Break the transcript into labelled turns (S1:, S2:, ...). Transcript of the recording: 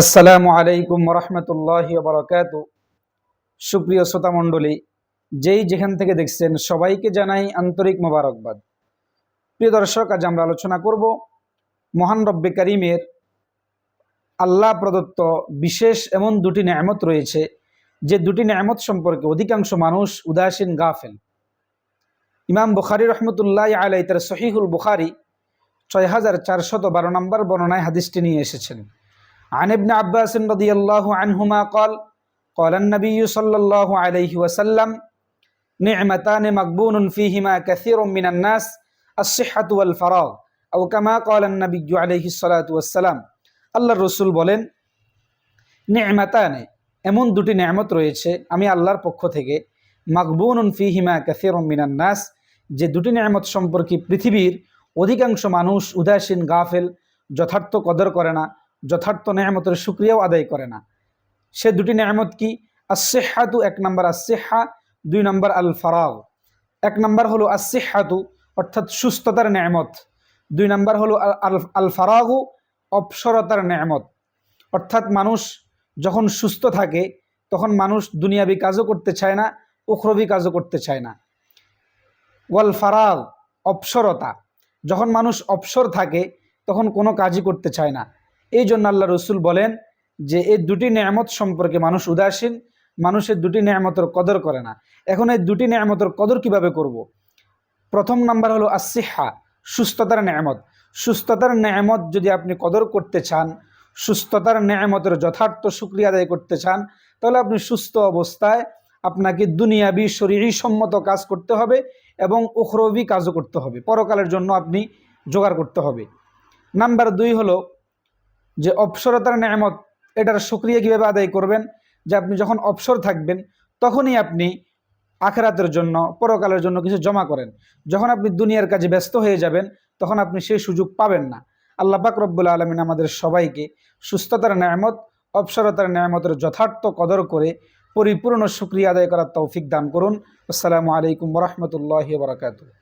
S1: আসসালামু আলাইকুম রহমতুল্লাহি বারাকাতু। সুপ্রিয় শ্রোতা মণ্ডলী, যেই যেখান থেকে দেখছেন সবাইকে জানাই আন্তরিক মোবারকবাদ। প্রিয় দর্শক, আজ আমরা আলোচনা করব মহান রব্বে কারিমের আল্লাহ প্রদত্ত বিশেষ এমন দুটি নেয়ামত রয়েছে যে দুটি নেয়ামত সম্পর্কে অধিকাংশ মানুষ উদাসীন, গাফেল। ইমাম বুখারী রহমতুল্লাহ আলাই তার সহিহুল বুখারী 6412 নম্বর বর্ণনায় হাদিসটি নিয়ে এসেছেন। عن ابن عباس رضي الله عنهما قال قال النبي صلى الله عليه وسلم نعمتان مغبون فيهما كثير من الناس الصحة والفراغ أو كما قال النبي عليه الصلاة والسلام। আল্লাহর রাসূল বলেন, নি'মাতানে, এমন দুটি নেয়ামত রয়েছে আমি আল্লাহর পক্ষ থেকে, মাগবুনুন ফিহিমা কাসীরুম মিনান নাস, যে দুটি নেয়ামত সম্পর্কে পৃথিবীর অধিকাংশ মানুষ উদাসীন, গাফেল, যথার্থ কদর করে না, যথার্থ নেয়ামতের শুকরিয়াও আদায় করে না। সে দুটি নেয়ামত কি? আসিহাতু, এক নম্বর আসিহা, দুই নম্বর আল ফারাগ। এক নম্বর হলো আসিহাতু অর্থাৎ সুস্থতার নেয়ামত, দুই নম্বর হলো আল ফারাগু অবসরতার নেয়ামত। অর্থাৎ মানুষ যখন সুস্থ থাকে তখন মানুষ দুনিয়াবি কাজও করতে চায় না, উখরবি কাজও করতে চায় না। ওয়াল ফারাগ অবসরতা, যখন মানুষ অবসর থাকে তখন কোনো কাজই করতে চায় না। এই জন্য আল্লাহ রসুল বলেন যে এই দুটি নেয়ামত সম্পর্কে মানুষ উদাসীন, মানুষের দুটি নেয়ামতের কদর করে না। এখন এই দুটি নেয়ামতের কদর কিভাবে করব? প্রথম নাম্বার হলো আসিহা, সুস্থতার নেয়ামত। সুস্থতার নেয়ামত যদি আপনি কদর করতে চান, সুস্থতার নেয়ামতের যথার্থ শুকরিয়া আদায় করতে চান, তাহলে আপনি সুস্থ অবস্থায় আপনাকে দুনিয়াবি শরীরী সম্মত কাজ করতে হবে এবং উখরবি কাজও করতে হবে, পরকালের জন্য আপনি জোগাড় করতে হবে। নাম্বার দুই হলো যে অবসরতার নেয়ামত, এটার শুকরিয়া কীভাবে আদায় করবেন? যে আপনি যখন অবসর থাকবেন তখনই আপনি আখিরাতের জন্য, পরকালের জন্য কিছু জমা করেন। যখন আপনি দুনিয়ার কাজে ব্যস্ত হয়ে যাবেন তখন আপনি সেই সুযোগ পাবেন না। আল্লাহ পাক রব্বুল আলামিন আমাদের সবাইকে সুস্থতার নেয়ামত, অবসরতার নেয়ামতের যথার্থ কদর করে পরিপূর্ণ শুকরিয়া আদায় করার তৌফিক দান করুন। আসসালামু আলাইকুম ওয়া রাহমাতুল্লাহি ওয়া বারাকাতুহু।